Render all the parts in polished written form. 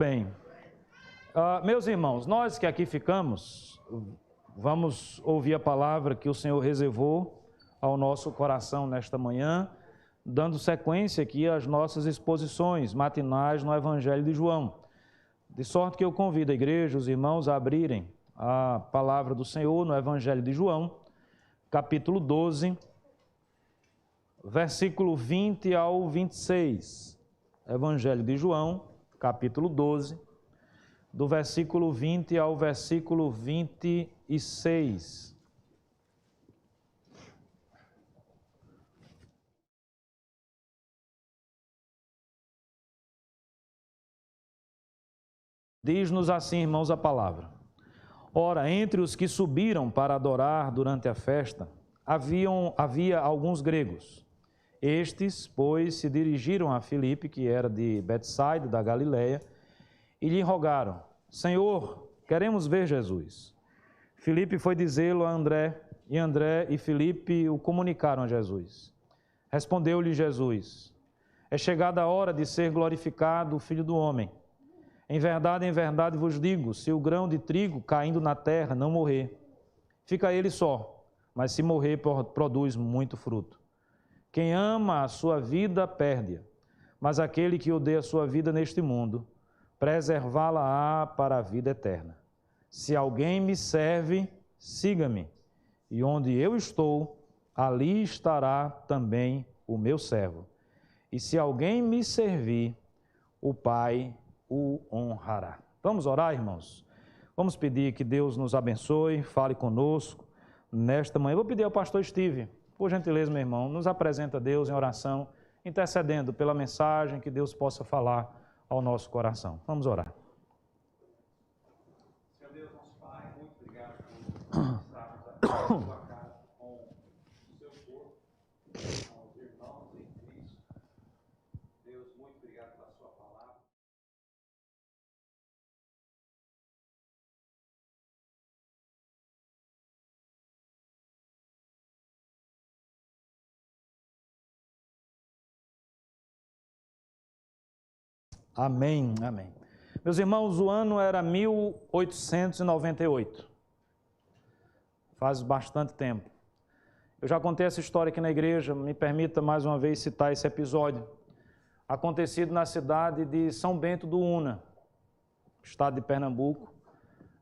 Bem, meus irmãos, nós que aqui ficamos, vamos ouvir a palavra que o Senhor reservou ao nosso coração nesta manhã, dando sequência aqui às nossas exposições matinais no Evangelho de João. De sorte que eu convido a igreja, os irmãos, a abrirem a palavra do Senhor no Evangelho de João, capítulo 12, versículo 20 ao 26. Evangelho de João, capítulo 12, do versículo 20 ao versículo 26. Diz-nos assim, irmãos, a palavra. Ora, entre os que subiram para adorar durante a festa, havia alguns gregos. Estes, pois, se dirigiram a Filipe, que era de Betsaida, da Galileia, e lhe rogaram: Senhor, queremos ver Jesus. Filipe foi dizê-lo a André, e André e Filipe o comunicaram a Jesus. Respondeu-lhe Jesus: É chegada a hora de ser glorificado o Filho do Homem. Em verdade vos digo, se o grão de trigo caindo na terra não morrer, fica ele só, mas se morrer, produz muito fruto. Quem ama a sua vida, perde-a, mas aquele que odeia a sua vida neste mundo, preservá-la-á para a vida eterna. Se alguém me serve, siga-me, e onde eu estou, ali estará também o meu servo. E se alguém me servir, o Pai o honrará. Vamos orar, irmãos? Vamos pedir que Deus nos abençoe, fale conosco nesta manhã. Eu vou pedir ao pastor Steve, por gentileza, meu irmão, nos apresenta a Deus em oração, intercedendo pela mensagem que Deus possa falar ao nosso coração. Vamos orar. Senhor Deus, nosso Pai, muito obrigado por estarmos aqui na tua casa com o seu corpo, com os irmãos em Cristo. Deus, muito obrigado pela sua palavra. Amém, amém. Meus irmãos, o ano era 1898. Faz bastante tempo. Eu já contei essa história aqui na igreja, me permita mais uma vez citar esse episódio. Acontecido na cidade de São Bento do Una, estado de Pernambuco,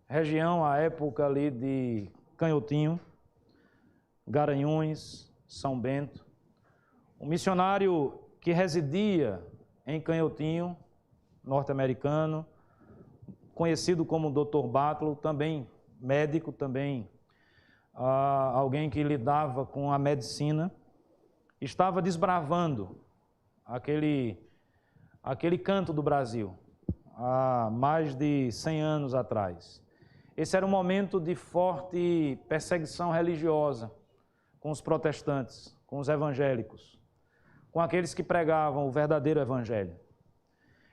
região à época ali de Canhotinho, Garanhuns, São Bento. Um missionário que residia em Canhotinho, norte-americano, conhecido como Dr. Bátlo, também médico, também alguém que lidava com a medicina, estava desbravando aquele canto do Brasil, há mais de 100 anos atrás. Esse era um momento de forte perseguição religiosa com os protestantes, com os evangélicos, com aqueles que pregavam o verdadeiro evangelho.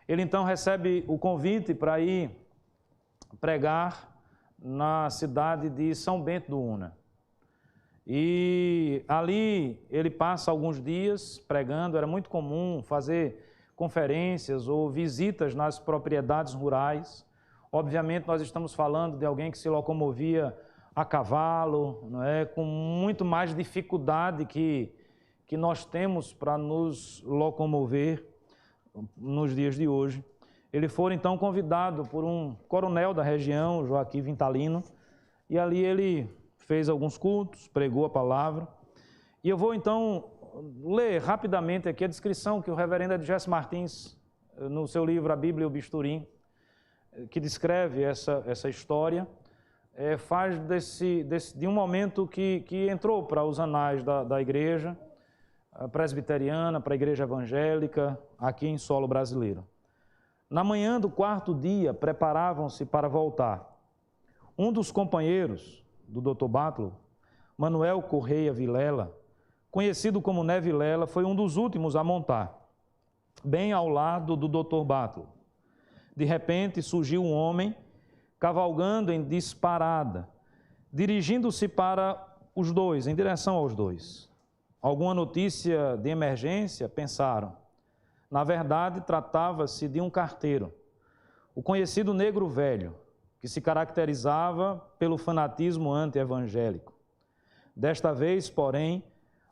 Ele então recebe o convite para ir pregar na cidade de São Bento do Una. E ali ele passa alguns dias pregando. Era muito comum fazer conferências ou visitas nas propriedades rurais. Obviamente nós estamos falando de alguém que se locomovia a cavalo, não é? Com muito mais dificuldade que nós temos para nos locomover nos dias de hoje. Ele foi então convidado por um coronel da região, Joaquim Vintalino, e ali ele fez alguns cultos, pregou a palavra. E eu vou então ler rapidamente aqui a descrição que o reverendo Edgécio Martins, no seu livro A Bíblia e o Bisturim, que descreve essa história, faz de um momento que entrou para os anais da igreja presbiteriana, para a igreja evangélica, aqui em solo brasileiro. Na manhã do 4º dia, preparavam-se para voltar. Um dos companheiros do Dr. Bátlo, Manuel Correia Vilela, conhecido como Né Vilela, foi um dos últimos a montar, bem ao lado do Dr. Bátlo. De repente, surgiu um homem, cavalgando em disparada, dirigindo-se para os dois, em direção aos dois. Alguma notícia de emergência, pensaram. Na verdade, tratava-se de um carteiro. o conhecido negro velho, que se caracterizava pelo fanatismo anti-evangélico. Desta vez, porém,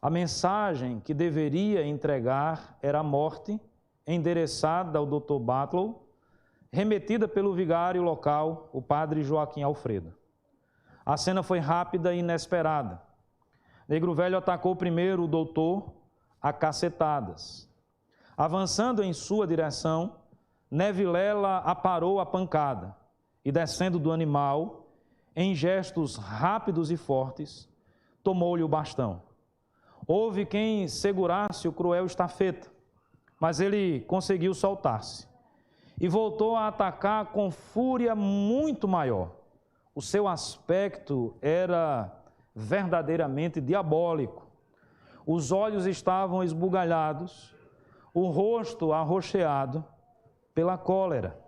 a mensagem que deveria entregar era a morte, endereçada ao Dr. Batlow, remetida pelo vigário local, o padre Joaquim Alfredo. A cena foi rápida e inesperada. Negro velho atacou primeiro o doutor a cacetadas. Avançando em sua direção, Nevilela aparou a pancada e, descendo do animal, em gestos rápidos e fortes, tomou-lhe o bastão. Houve quem segurasse o cruel estafeta, mas ele conseguiu soltar-se e voltou a atacar com fúria muito maior. O seu aspecto era verdadeiramente diabólico. Os olhos estavam esbugalhados, o rosto arroxeado pela cólera.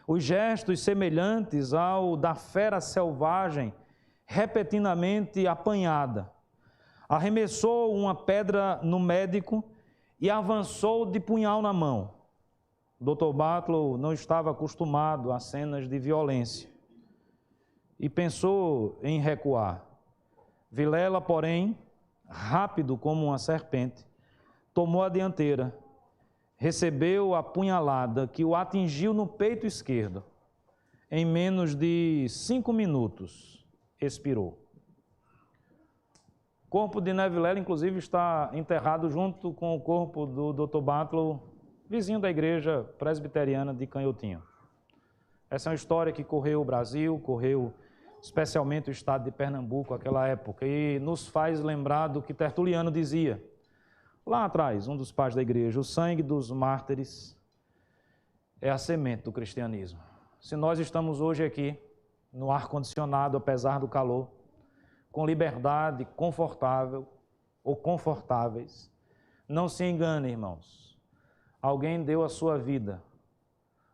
Os gestos semelhantes ao da fera selvagem repentinamente apanhada. Arremessou uma pedra no médico e avançou de punhal na mão. Dr. Batlow não estava acostumado a cenas de violência e pensou em recuar. Vilela, porém, rápido como uma serpente, tomou a dianteira, recebeu a punhalada que o atingiu no peito esquerdo. Em menos de 5 minutos, expirou. O corpo de Nevilela, inclusive, está enterrado junto com o corpo do Dr. Batlow, vizinho da igreja presbiteriana de Canhotinho. Essa é uma história que correu o Brasil, correu especialmente o estado de Pernambuco naquela época, e nos faz lembrar do que Tertuliano dizia. Lá atrás, um dos pais da igreja, o sangue dos mártires é a semente do cristianismo. Se nós estamos hoje aqui, no ar-condicionado, apesar do calor, com liberdade, confortável ou confortáveis, não se engane, irmãos. Alguém deu a sua vida.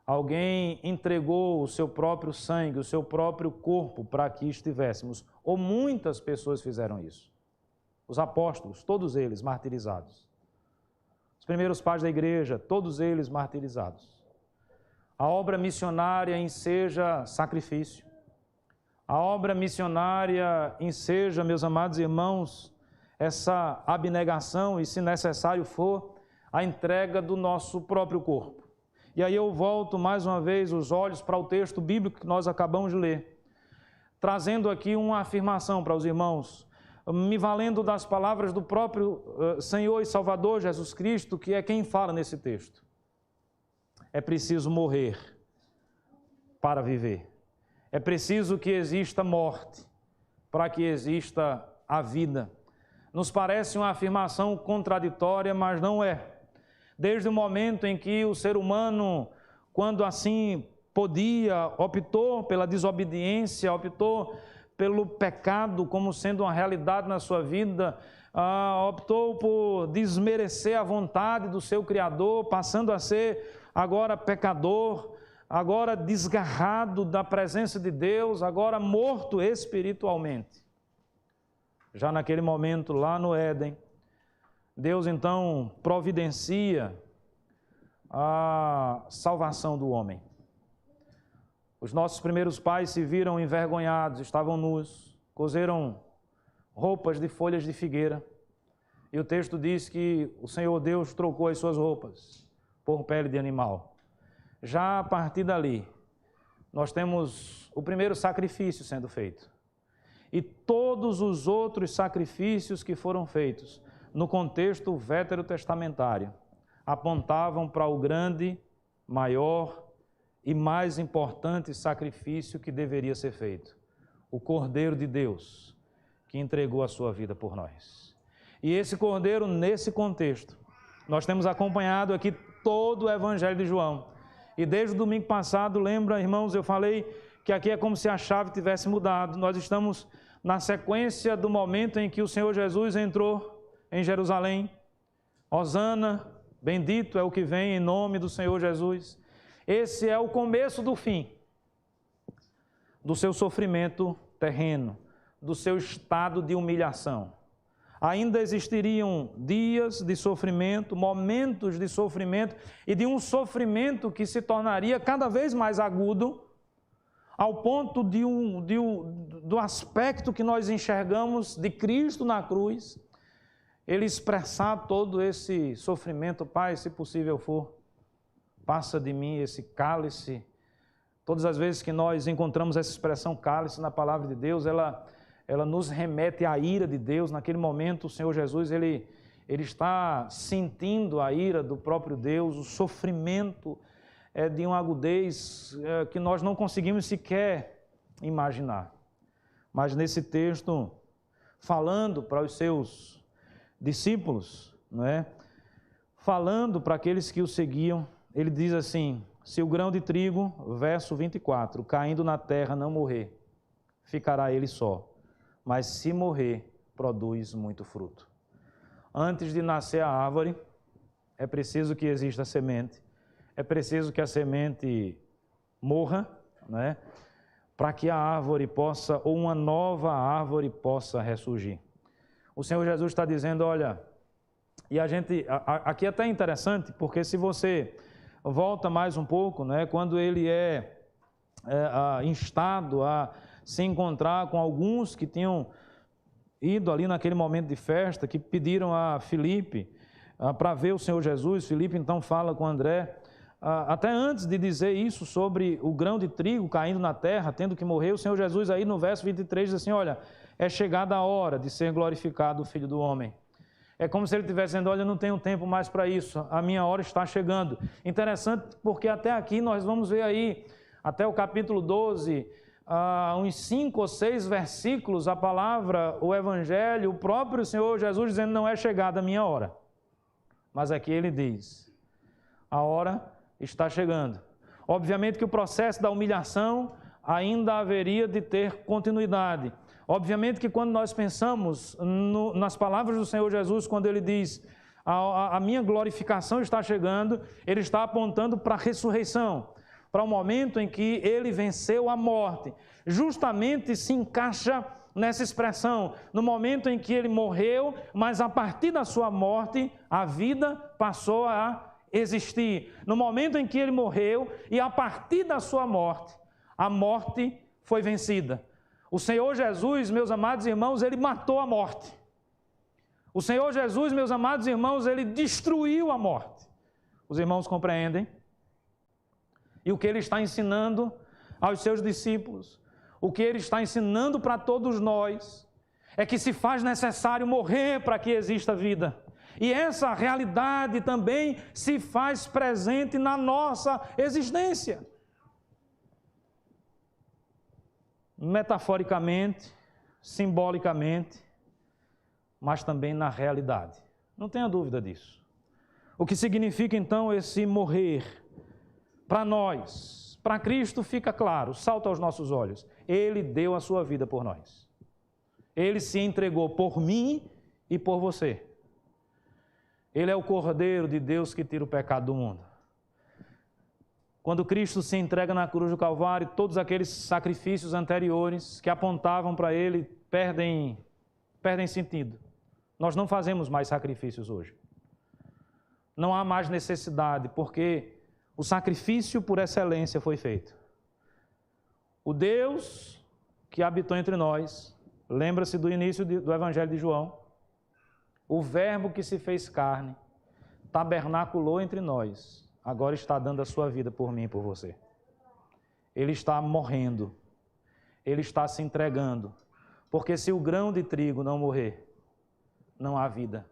Alguém entregou o seu próprio sangue, o seu próprio corpo para que estivéssemos. Ou muitas pessoas fizeram isso. Os apóstolos, todos eles martirizados. Os primeiros pais da igreja, todos eles martirizados. A obra missionária enseja sacrifício. A obra missionária enseja, meus amados irmãos, essa abnegação e, se necessário for, a entrega do nosso próprio corpo. E aí eu volto mais uma vez os olhos para o texto bíblico que nós acabamos de ler, trazendo aqui uma afirmação para os irmãos, me valendo das palavras do próprio Senhor e Salvador Jesus Cristo, que é quem fala nesse texto. É preciso morrer para viver. É preciso que exista morte para que exista a vida. Nos parece uma afirmação contraditória, mas não é. Desde o momento em que o ser humano, quando assim podia, optou pela desobediência, optou pelo pecado como sendo uma realidade na sua vida, optou por desmerecer a vontade do seu Criador, passando a ser agora pecador, agora desgarrado da presença de Deus, agora morto espiritualmente. Já naquele momento, lá no Éden, Deus então providencia a salvação do homem. Os nossos primeiros pais se viram envergonhados, estavam nus, coseram roupas de folhas de figueira. E o texto diz que o Senhor Deus trocou as suas roupas por pele de animal. Já a partir dali, nós temos o primeiro sacrifício sendo feito. E todos os outros sacrifícios que foram feitos no contexto veterotestamentário apontavam para o grande, maior e mais importante sacrifício que deveria ser feito. O Cordeiro de Deus, que entregou a sua vida por nós. E esse Cordeiro, nesse contexto, nós temos acompanhado aqui todo o Evangelho de João. E desde o domingo passado, lembra, irmãos, eu falei que aqui é como se a chave tivesse mudado. Nós estamos na sequência do momento em que o Senhor Jesus entrou em Jerusalém. Hosana, bendito é o que vem em nome do Senhor Jesus. Esse é o começo do fim do seu sofrimento terreno, do seu estado de humilhação. ainda existiriam dias de sofrimento, momentos de sofrimento e de um sofrimento que se tornaria cada vez mais agudo, ao ponto do aspecto que nós enxergamos de Cristo na cruz, Ele expressar todo esse sofrimento. Pai, se possível for, passa de mim esse cálice. Todas as vezes que nós encontramos essa expressão cálice na palavra de Deus, ela nos remete à ira de Deus. Naquele momento, o Senhor Jesus, ele está sentindo a ira do próprio Deus, o sofrimento de uma agudez que nós não conseguimos sequer imaginar. Mas nesse texto, falando para os seus discípulos, não é? Falando para aqueles que o seguiam, ele diz assim: se o grão de trigo, verso 24, caindo na terra não morrer, ficará ele só, mas se morrer, produz muito fruto. Antes de nascer a árvore, é preciso que exista a semente, é preciso que a semente morra, né, para que a árvore possa, ou uma nova árvore possa ressurgir. O Senhor Jesus está dizendo, olha, e aqui é até interessante, porque se você volta mais um pouco, né, quando ele é instado a se encontrar com alguns que tinham ido ali naquele momento de festa, que pediram a Filipe para ver o Senhor Jesus. Filipe então fala com André, até antes de dizer isso sobre o grão de trigo caindo na terra, tendo que morrer, o Senhor Jesus aí no verso 23 diz assim, olha, é chegada a hora de ser glorificado o Filho do Homem. É como se ele estivesse dizendo, olha, eu não tenho tempo mais para isso, a minha hora está chegando. Interessante porque até aqui nós vamos ver aí, até o capítulo 12, uns 5 ou 6 versículos, a palavra, o Evangelho, o próprio Senhor Jesus dizendo, não é chegada a minha hora. Mas aqui ele diz, a hora está chegando. Obviamente que o processo da humilhação ainda haveria de ter continuidade. Obviamente que quando nós pensamos nas palavras do Senhor Jesus, quando ele diz, a minha glorificação está chegando, ele está apontando para a ressurreição, para o momento em que ele venceu a morte. Justamente se encaixa nessa expressão, no momento em que ele morreu, mas a partir da sua morte, a vida passou a existir. No momento em que ele morreu e a partir da sua morte, a morte foi vencida. O Senhor Jesus, meus amados irmãos, ele matou a morte. O Senhor Jesus, meus amados irmãos, ele destruiu a morte. Os irmãos compreendem? E o que ele está ensinando aos seus discípulos, o que ele está ensinando para todos nós, é que se faz necessário morrer para que exista vida. E essa realidade também se faz presente na nossa existência. Metaforicamente, simbolicamente, mas também na realidade. Não tenha dúvida disso. O que significa então esse morrer? Para nós, para Cristo fica claro, salta aos nossos olhos. Ele deu a sua vida por nós. Ele se entregou por mim e por você. Ele é o Cordeiro de Deus que tira o pecado do mundo. Quando Cristo se entrega na cruz do Calvário, todos aqueles sacrifícios anteriores que apontavam para Ele perdem sentido. Nós não fazemos mais sacrifícios hoje. Não há mais necessidade, porque o sacrifício por excelência foi feito. O Deus que habitou entre nós, lembra-se do início do Evangelho de João, o Verbo que se fez carne, tabernaculou entre nós, agora está dando a sua vida por mim e por você. Ele está morrendo, ele está se entregando, porque se o grão de trigo não morrer, não há vida.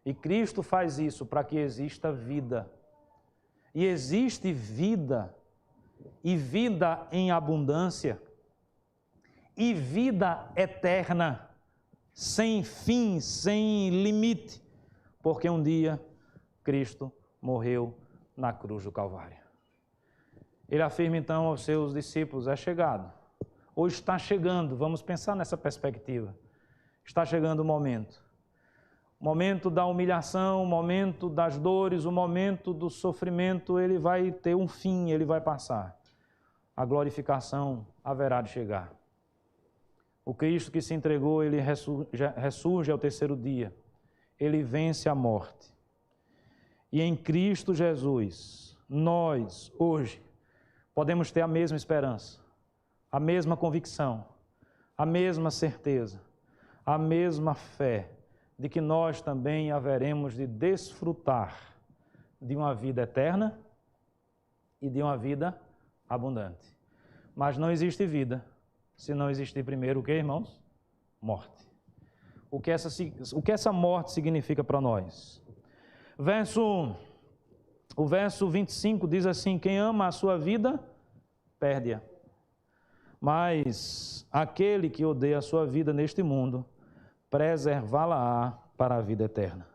E Cristo faz isso para que exista vida. E existe vida, e vida em abundância, e vida eterna, sem fim, sem limite, porque um dia Cristo morreu na cruz do Calvário. Ele afirma então aos seus discípulos, é chegado, ou está chegando, vamos pensar nessa perspectiva, está chegando o momento da humilhação, o momento das dores, o momento do sofrimento, ele vai ter um fim, ele vai passar. A glorificação haverá de chegar. O Cristo que se entregou, ele ressurge ao terceiro dia. Ele vence a morte. E em Cristo Jesus, nós, hoje, podemos ter a mesma esperança, a mesma convicção, a mesma certeza, a mesma fé de que nós também haveremos de desfrutar de uma vida eterna e de uma vida abundante. Mas não existe vida se não existir primeiro o que, irmãos? Morte. O que essa morte significa para nós? O verso 25 diz assim: quem ama a sua vida, perde-a. Mas aquele que odeia a sua vida neste mundo, preservá-la-á para a vida eterna.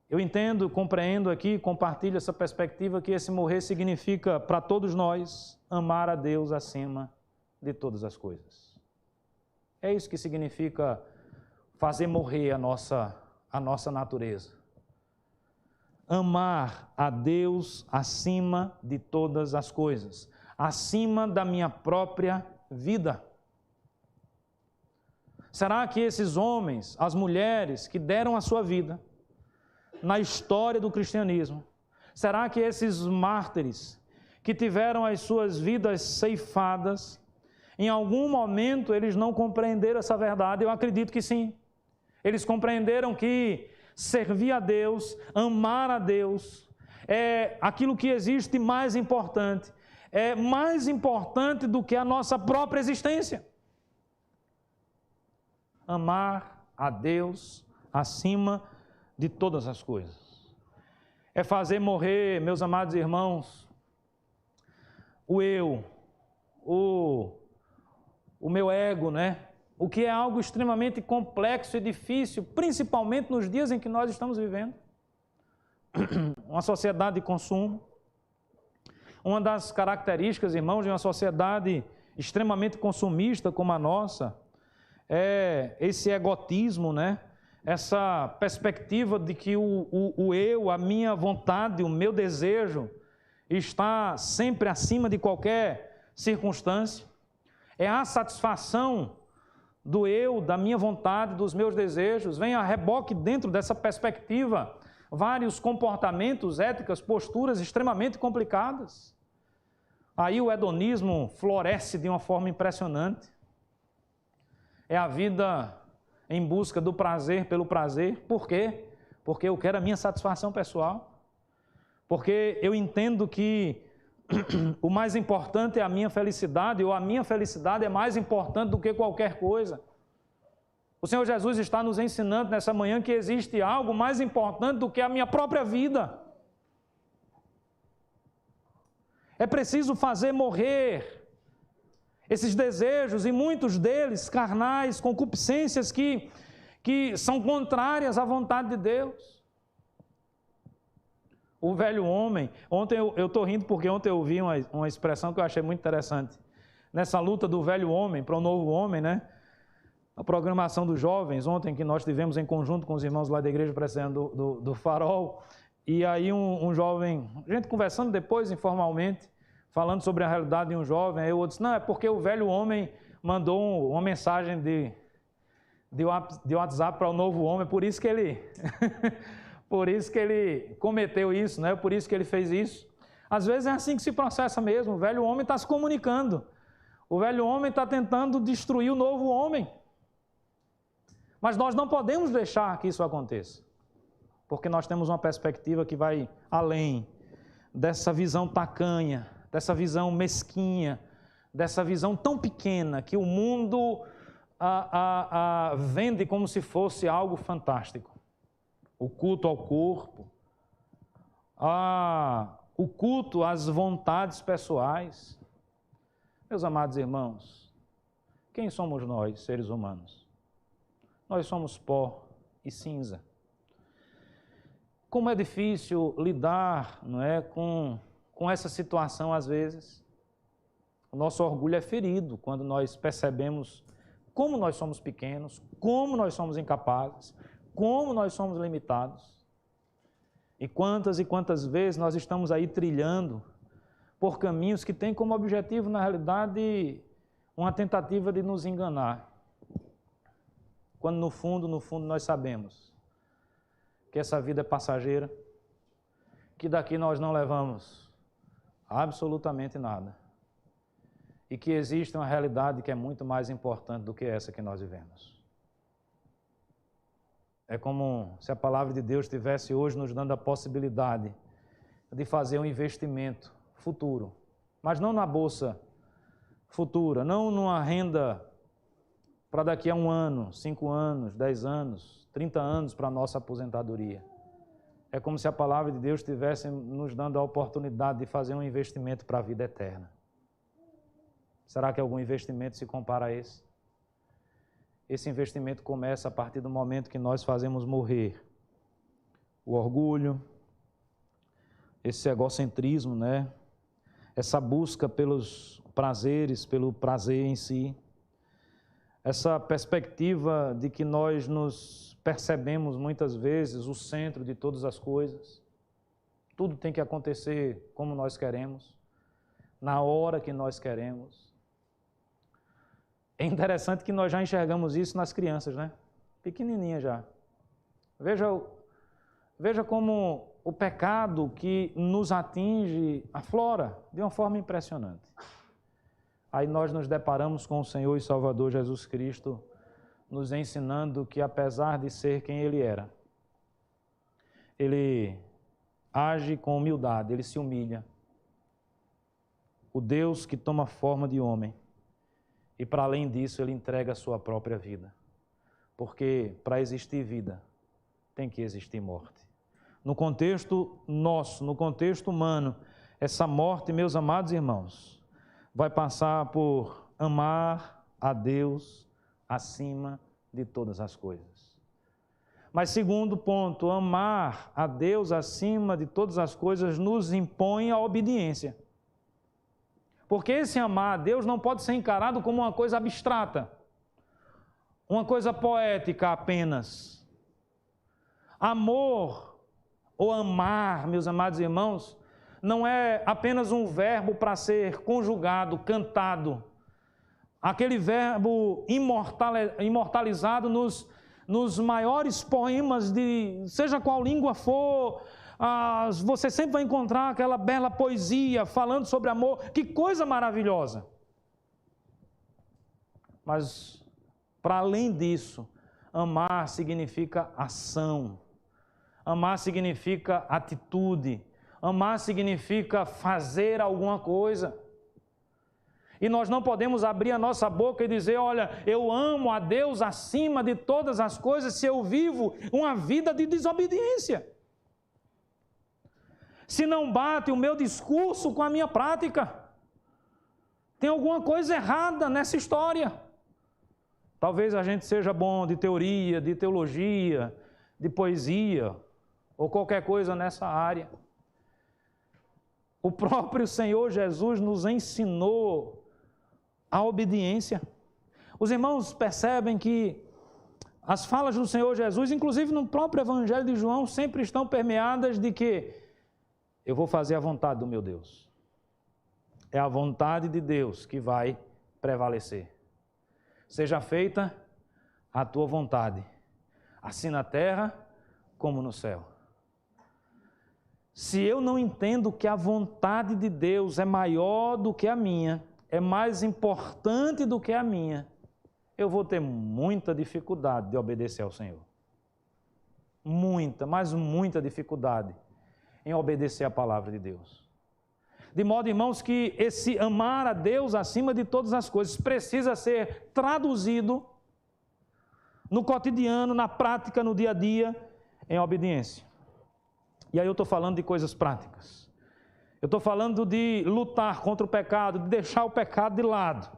Eu entendo, compreendo aqui, compartilho essa perspectiva que esse morrer significa para todos nós amar a Deus acima de todas as coisas. É isso que significa fazer morrer a nossa natureza. Amar a Deus acima de todas as coisas, acima da minha própria vida. Será que esses homens, as mulheres que deram a sua vida na história do cristianismo, será que esses mártires que tiveram as suas vidas ceifadas, em algum momento eles não compreenderam essa verdade? Eu acredito que sim. Eles compreenderam que servir a Deus, amar a Deus, é aquilo que existe mais importante, é mais importante do que a nossa própria existência. Amar a Deus acima de todas as coisas. É fazer morrer, meus amados irmãos, o eu, o meu ego, né? O que é algo extremamente complexo e difícil, principalmente nos dias em que nós estamos vivendo. Uma sociedade de consumo. Uma das características, irmãos, de uma sociedade extremamente consumista como a nossa, é esse egotismo, né? Essa perspectiva de que o eu, a minha vontade, o meu desejo está sempre acima de qualquer circunstância. É a satisfação do eu, da minha vontade, dos meus desejos. Vem a reboque dentro dessa perspectiva vários comportamentos, éticas, posturas extremamente complicadas. Aí o hedonismo floresce de uma forma impressionante. É a vida em busca do prazer pelo prazer. Por quê? Porque eu quero a minha satisfação pessoal. Porque eu entendo que o mais importante é a minha felicidade, ou a minha felicidade é mais importante do que qualquer coisa. O Senhor Jesus está nos ensinando nessa manhã que existe algo mais importante do que a minha própria vida. É preciso fazer morrer esses desejos, e muitos deles carnais, concupiscências que são contrárias à vontade de Deus. O velho homem, ontem eu estou rindo porque ontem eu ouvi uma expressão que eu achei muito interessante. Nessa luta do velho homem para o novo homem, né? A programação dos jovens, ontem que nós tivemos em conjunto com os irmãos lá da igreja presbiteriana do Farol, e aí um jovem, a gente conversando depois informalmente, falando sobre a realidade de um jovem, aí eu disse, não, é porque o velho homem mandou uma mensagem de WhatsApp para o novo homem, por isso que ele cometeu isso, né? Por isso que ele fez isso. Às vezes é assim que se processa mesmo, o velho homem está se comunicando, o velho homem está tentando destruir o novo homem. Mas nós não podemos deixar que isso aconteça, porque nós temos uma perspectiva que vai além dessa visão tacanha, dessa visão mesquinha, dessa visão tão pequena que o mundo vende como se fosse algo fantástico. O culto ao corpo, o culto às vontades pessoais. Meus amados irmãos, quem somos nós, seres humanos? Nós somos pó e cinza. Como é difícil lidar, não é, com essa situação às vezes. O nosso orgulho é ferido quando nós percebemos como nós somos pequenos, como nós somos incapazes, como nós somos limitados. E quantas vezes nós estamos aí trilhando por caminhos que têm como objetivo, na realidade, uma tentativa de nos enganar. quando no fundo nós sabemos que essa vida é passageira, que daqui nós não levamos absolutamente nada e que existe uma realidade que é muito mais importante do que essa que nós vivemos. É como se a palavra de Deus estivesse hoje nos dando a possibilidade de fazer um investimento futuro, mas não na bolsa futura, não numa renda para daqui a 1 ano, 5 anos, 10 anos, 30 anos para a nossa aposentadoria. É como se a palavra de Deus estivesse nos dando a oportunidade de fazer um investimento para a vida eterna. Será que algum investimento se compara a esse? Esse investimento começa a partir do momento que nós fazemos morrer o orgulho, esse egocentrismo, né? Essa busca pelos prazeres, pelo prazer em si. Essa perspectiva de que nós nos percebemos muitas vezes o centro de todas as coisas. Tudo tem que acontecer como nós queremos, na hora que nós queremos. É interessante que nós já enxergamos isso nas crianças, né? Pequenininha já. Veja como o pecado que nos atinge aflora de uma forma impressionante. Aí nós nos deparamos com o Senhor e Salvador Jesus Cristo, nos ensinando que apesar de ser quem Ele era, Ele age com humildade, Ele se humilha. O Deus que toma forma de homem. E para além disso, Ele entrega a sua própria vida. Porque para existir vida, tem que existir morte. No contexto nosso, no contexto humano, essa morte, meus amados irmãos, vai passar por amar a Deus acima de todas as coisas. Mas segundo ponto, amar a Deus acima de todas as coisas nos impõe a obediência. Porque esse amar a Deus não pode ser encarado como uma coisa abstrata, uma coisa poética apenas. Amor ou amar, meus amados irmãos, não é apenas um verbo para ser conjugado, cantado. Aquele verbo imortalizado nos maiores poemas de seja qual língua for, você sempre vai encontrar aquela bela poesia falando sobre amor. Que coisa maravilhosa! Mas, para além disso, amar significa ação. Amar significa atitude. Amar significa fazer alguma coisa. E nós não podemos abrir a nossa boca e dizer, olha, eu amo a Deus acima de todas as coisas se eu vivo uma vida de desobediência. Se não bate o meu discurso com a minha prática, tem alguma coisa errada nessa história. Talvez a gente seja bom de teoria, de teologia, de poesia, ou qualquer coisa nessa área. O próprio Senhor Jesus nos ensinou a obediência. Os irmãos percebem que as falas do Senhor Jesus, inclusive no próprio Evangelho de João, sempre estão permeadas de que eu vou fazer a vontade do meu Deus. É a vontade de Deus que vai prevalecer. Seja feita a tua vontade, assim na terra como no céu. Se eu não entendo que a vontade de Deus é maior do que a minha, é mais importante do que a minha, eu vou ter muita dificuldade de obedecer ao Senhor. Muita, mas muita dificuldade em obedecer a palavra de Deus. De modo, irmãos, que esse amar a Deus acima de todas as coisas precisa ser traduzido no cotidiano, na prática, no dia a dia, em obediência. E aí eu estou falando de coisas práticas. Eu estou falando de lutar contra o pecado, de deixar o pecado de lado.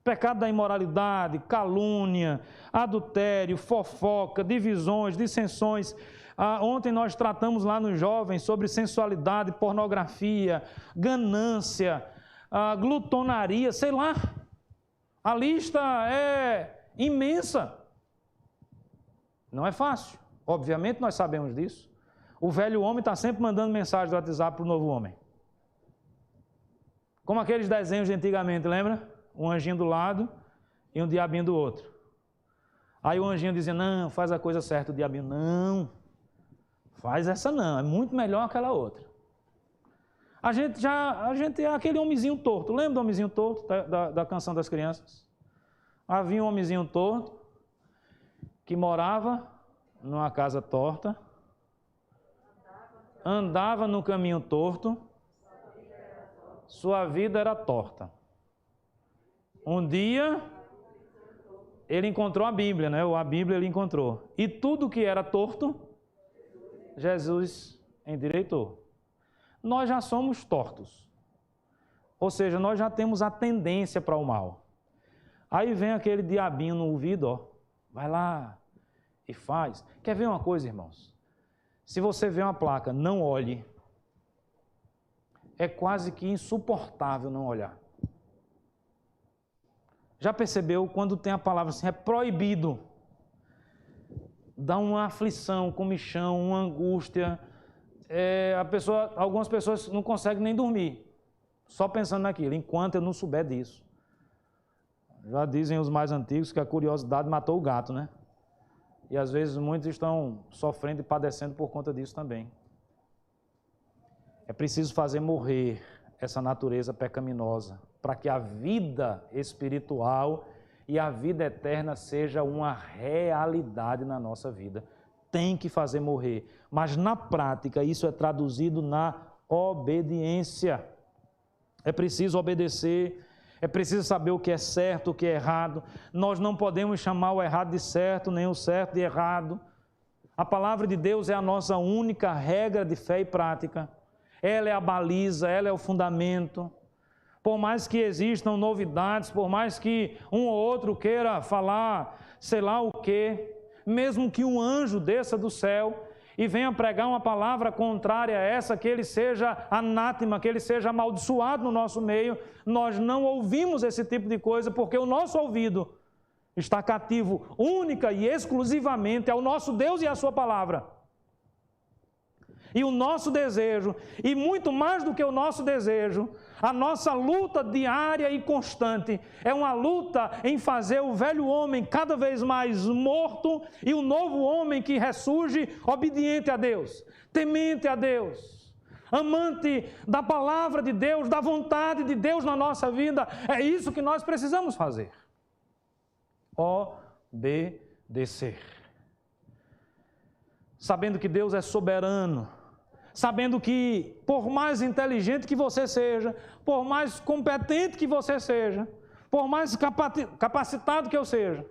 Pecado da imoralidade, calúnia, adultério, fofoca, divisões, dissensões. Ontem nós tratamos lá nos jovens sobre sensualidade, pornografia, ganância, glutonaria, sei lá. A lista é imensa. Não é fácil. Obviamente nós sabemos disso. O velho homem está sempre mandando mensagem do WhatsApp para o novo homem. Como aqueles desenhos de antigamente, lembra? Um anjinho do lado e um diabinho do outro. Aí o anjinho dizia, não, faz a coisa certa. O diabinho, não, faz essa não, é muito melhor aquela outra. A gente é aquele homenzinho torto. Lembra do homenzinho torto da canção das crianças? Havia um homenzinho torto que morava numa casa torta, andava no caminho torto, sua vida era torta. Um dia, ele encontrou a Bíblia, né? A Bíblia ele encontrou. E tudo que era torto, Jesus endireitou. Nós já somos tortos. Ou seja, nós já temos a tendência para o mal. Aí vem aquele diabinho no ouvido, ó. Vai lá e faz. Quer ver uma coisa, irmãos? Se você vê uma placa, não olhe, é quase que insuportável não olhar. Já percebeu quando tem a palavra assim, é proibido? Dá uma aflição, comichão, uma angústia. Algumas pessoas não conseguem nem dormir, só pensando naquilo, enquanto eu não souber disso. Já dizem os mais antigos que a curiosidade matou o gato, né? E às vezes muitos estão sofrendo e padecendo por conta disso também. É preciso fazer morrer essa natureza pecaminosa, para que a vida espiritual e a vida eterna seja uma realidade na nossa vida. Tem que fazer morrer, mas na prática isso é traduzido na obediência. É preciso obedecer, é preciso saber o que é certo, o que é errado. Nós não podemos chamar o errado de certo, nem o certo de errado. A palavra de Deus é a nossa única regra de fé e prática. Ela é a baliza, ela é o fundamento. Por mais que existam novidades, por mais que um ou outro queira falar sei lá o quê, mesmo que um anjo desça do céu e venha pregar uma palavra contrária a essa, que ele seja anátema, que ele seja amaldiçoado no nosso meio, nós não ouvimos esse tipo de coisa, porque o nosso ouvido está cativo única e exclusivamente ao nosso Deus e à sua palavra. E o nosso desejo, e muito mais do que o nosso desejo, a nossa luta diária e constante é uma luta em fazer o velho homem cada vez mais morto e o novo homem que ressurge obediente a Deus, temente a Deus, amante da palavra de Deus, da vontade de Deus na nossa vida. É isso que nós precisamos fazer. Obedecer. Sabendo que Deus é soberano, sabendo que por mais inteligente que você seja, por mais competente que você seja, por mais capacitado que eu seja,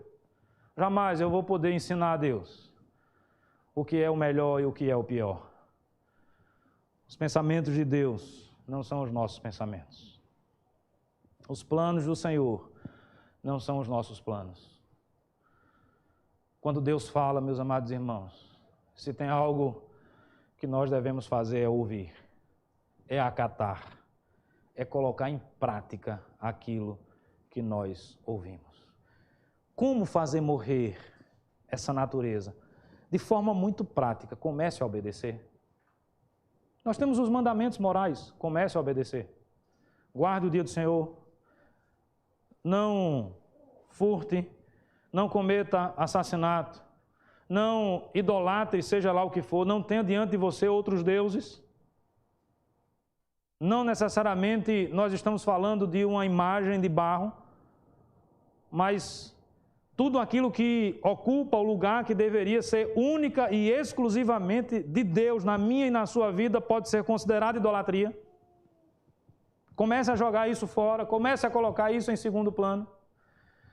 jamais eu vou poder ensinar a Deus o que é o melhor e o que é o pior. Os pensamentos de Deus não são os nossos pensamentos. Os planos do Senhor não são os nossos planos. Quando Deus fala, meus amados irmãos, se tem algo que nós devemos fazer é ouvir, é acatar, é colocar em prática aquilo que nós ouvimos. Como fazer morrer essa natureza? De forma muito prática, comece a obedecer. Nós temos os mandamentos morais, comece a obedecer. Guarde o dia do Senhor, não furte, não cometa assassinato, não idolatre, seja lá o que for, não tenha diante de você outros deuses. Não necessariamente nós estamos falando de uma imagem de barro, mas tudo aquilo que ocupa o lugar que deveria ser única e exclusivamente de Deus na minha e na sua vida pode ser considerado idolatria. Comece a jogar isso fora, comece a colocar isso em segundo plano.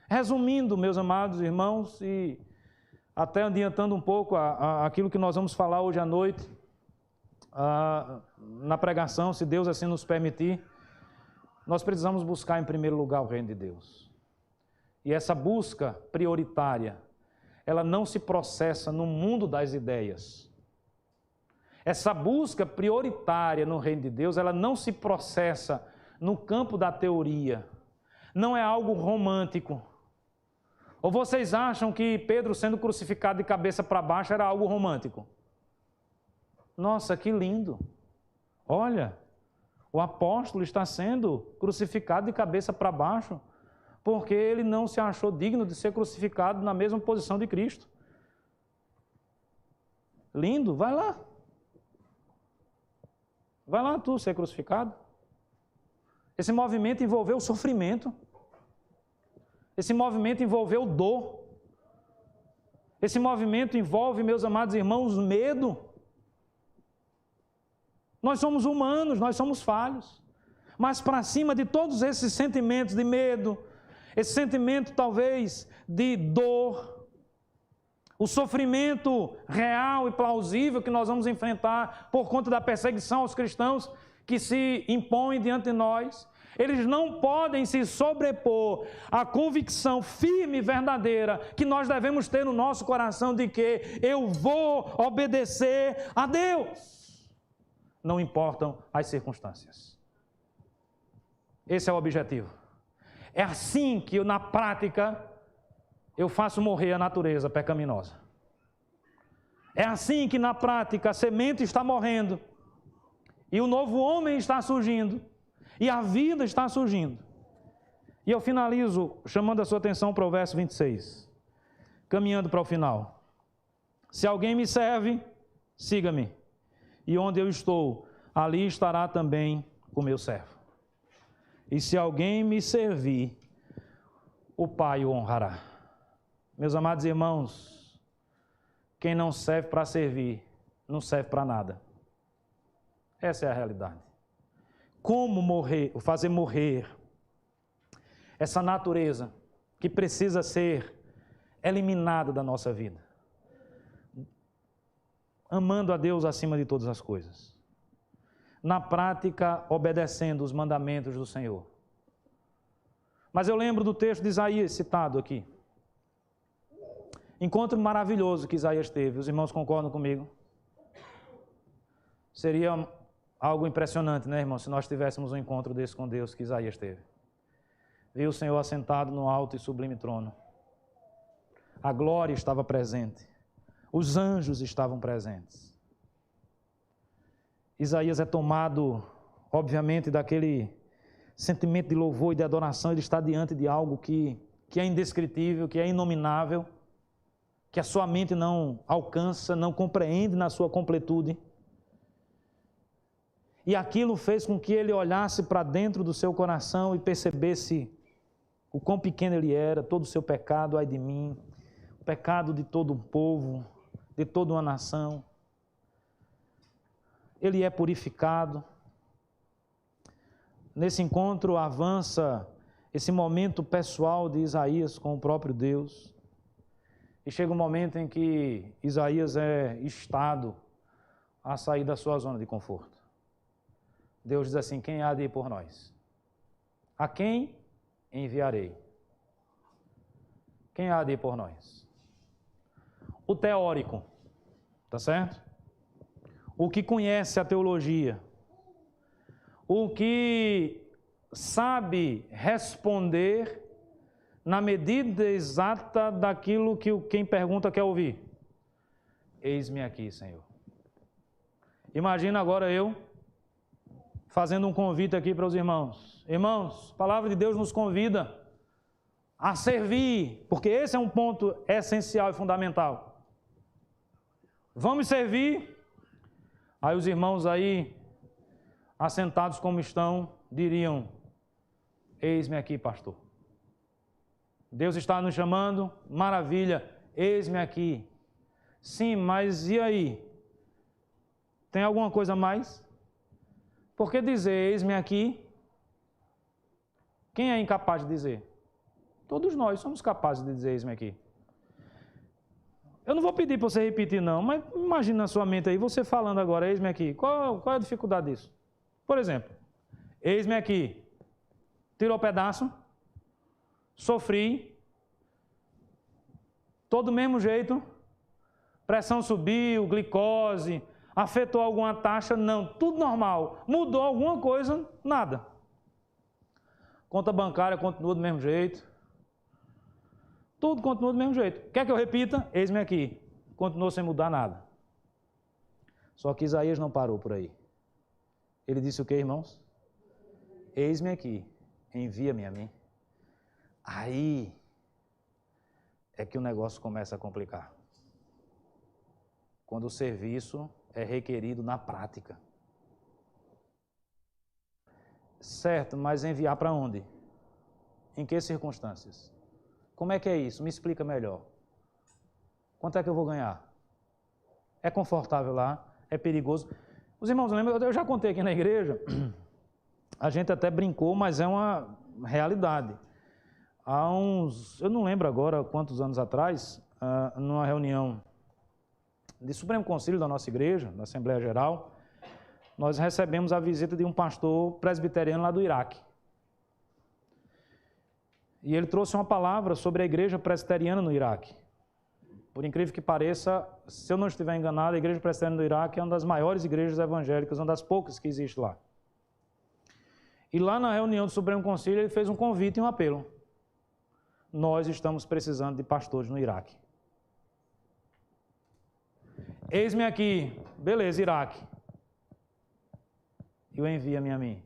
Resumindo, meus amados irmãos, e até adiantando um pouco aquilo que nós vamos falar hoje à noite, na pregação, se Deus assim nos permitir, nós precisamos buscar em primeiro lugar o reino de Deus. E essa busca prioritária, ela não se processa no mundo das ideias. Essa busca prioritária no reino de Deus, ela não se processa no campo da teoria. Não é algo romântico. Ou vocês acham que Pedro sendo crucificado de cabeça para baixo era algo romântico? Nossa, que lindo! Olha, o apóstolo está sendo crucificado de cabeça para baixo. porque ele não se achou digno de ser crucificado na mesma posição de Cristo. Lindo, vai lá. Vai lá tu ser crucificado. Esse movimento envolveu sofrimento. Esse movimento envolveu dor. Esse movimento envolve, meus amados irmãos, medo. Nós somos humanos, nós somos falhos. Mas para cima de todos esses sentimentos de medo, esse sentimento talvez de dor, o sofrimento real e plausível que nós vamos enfrentar por conta da perseguição aos cristãos que se impõe diante de nós, eles não podem se sobrepor à convicção firme e verdadeira que nós devemos ter no nosso coração de que eu vou obedecer a Deus. Não importam as circunstâncias. Esse é o objetivo. É assim que na prática eu faço morrer a natureza pecaminosa. É assim que na prática a semente está morrendo e o novo homem está surgindo e a vida está surgindo. E eu finalizo chamando a sua atenção para o verso 26, caminhando para o final. Se alguém me serve, siga-me, e onde eu estou, ali estará também o meu servo. E se alguém me servir, o Pai o honrará. Meus amados irmãos, quem não serve para servir, não serve para nada. Essa é a realidade. Como fazer morrer essa natureza que precisa ser eliminada da nossa vida? Amando a Deus acima de todas as coisas. Na prática, obedecendo os mandamentos do Senhor. Mas eu lembro do texto de Isaías citado aqui. Encontro maravilhoso que Isaías teve. Os irmãos concordam comigo? Seria algo impressionante, né, irmão, se nós tivéssemos um encontro desse com Deus que Isaías teve. Viu o Senhor assentado no alto e sublime trono. A glória estava presente. Os anjos estavam presentes. Isaías é tomado, obviamente, daquele sentimento de louvor e de adoração. Ele está diante de algo que é indescritível, que é inominável, que a sua mente não alcança, não compreende na sua completude. E aquilo fez com que ele olhasse para dentro do seu coração e percebesse o quão pequeno ele era, todo o seu pecado, ai de mim, o pecado de todo um povo, de toda uma nação. Ele é purificado. Nesse encontro avança esse momento pessoal de Isaías com o próprio Deus. E chega um momento em que Isaías é instado a sair da sua zona de conforto. Deus diz assim: quem há de ir por nós? A quem enviarei? Quem há de ir por nós? O teórico, tá certo? O que conhece a teologia, o que sabe responder na medida exata daquilo que quem pergunta quer ouvir. Eis-me aqui, Senhor. Imagina agora eu fazendo um convite aqui para os irmãos. Irmãos, a palavra de Deus nos convida a servir, porque esse é um ponto essencial e fundamental. Vamos servir. Aí os irmãos aí, assentados como estão, diriam: eis-me aqui, pastor. Deus está nos chamando, maravilha, eis-me aqui. Sim, mas e aí? Tem alguma coisa a mais? Por que dizer eis-me aqui? Quem é incapaz de dizer? Todos nós somos capazes de dizer eis-me aqui. Eu não vou pedir para você repetir não, mas imagine na sua mente aí, você falando agora, eis-me aqui. Qual é a dificuldade disso? Por exemplo, eis-me aqui. Tirou pedaço, sofri, todo do mesmo jeito, pressão subiu, glicose, afetou alguma taxa? Não, tudo normal. Mudou alguma coisa? Nada. Conta bancária continua do mesmo jeito. Tudo continua do mesmo jeito. Quer que eu repita? Eis-me aqui. Continuou sem mudar nada. Só que Isaías não parou por aí. Ele disse o que, irmãos? Eis-me aqui. Envia-me a mim. Aí é que o negócio começa a complicar. Quando o serviço é requerido na prática. Certo, mas enviar para onde? Em que circunstâncias? Como é que é isso? Me explica melhor. Quanto é que eu vou ganhar? É confortável lá? É perigoso? Os irmãos lembram, eu já contei aqui na igreja, a gente até brincou, mas é uma realidade. Há uns, eu não lembro agora quantos anos atrás, numa reunião de Supremo Conselho da nossa igreja, da Assembleia Geral, nós recebemos a visita de um pastor presbiteriano lá do Iraque. E ele trouxe uma palavra sobre a igreja presbiteriana no Iraque. Por incrível que pareça, se eu não estiver enganado, a igreja presbiteriana do Iraque é uma das maiores igrejas evangélicas, uma das poucas que existe lá. E lá na reunião do Supremo Conselho ele fez um convite e um apelo. Nós estamos precisando de pastores no Iraque. Eis-me aqui, beleza, Iraque. E o envia-me a mim.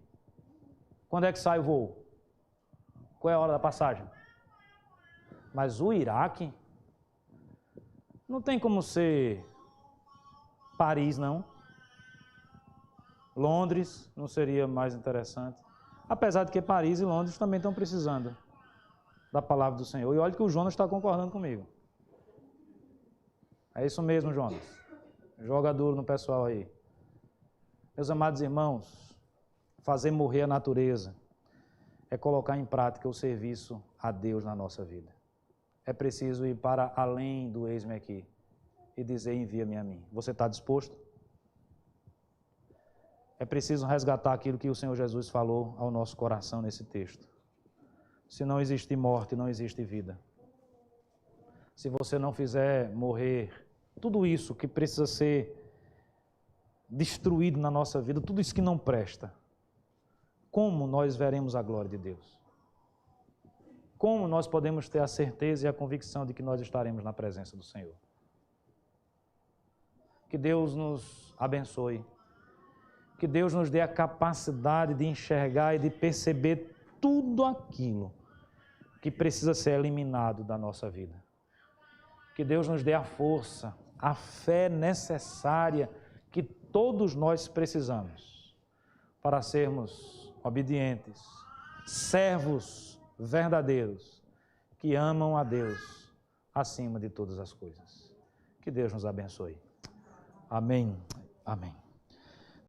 Quando é que sai o voo? Qual é a hora da passagem? Mas o Iraque não tem como ser Paris, não. Londres não seria mais interessante. Apesar de que Paris e Londres também estão precisando da palavra do Senhor. E olha que o Jonas está concordando comigo. É isso mesmo, Jonas. Joga duro no pessoal aí. Meus amados irmãos, fazer morrer a natureza é colocar em prática o serviço a Deus na nossa vida. É preciso ir para além do eis-me aqui e dizer, envia-me a mim. Você está disposto? É preciso resgatar aquilo que o Senhor Jesus falou ao nosso coração nesse texto. Se não existe morte, não existe vida. Se você não fizer morrer tudo isso que precisa ser destruído na nossa vida, tudo isso que não presta, como nós veremos a glória de Deus? Como nós podemos ter a certeza e a convicção de que nós estaremos na presença do Senhor? Que Deus nos abençoe. Que Deus nos dê a capacidade de enxergar e de perceber tudo aquilo que precisa ser eliminado da nossa vida. Que Deus nos dê a força, a fé necessária que todos nós precisamos para sermos obedientes, servos verdadeiros, que amam a Deus acima de todas as coisas. Que Deus nos abençoe. Amém. Amém.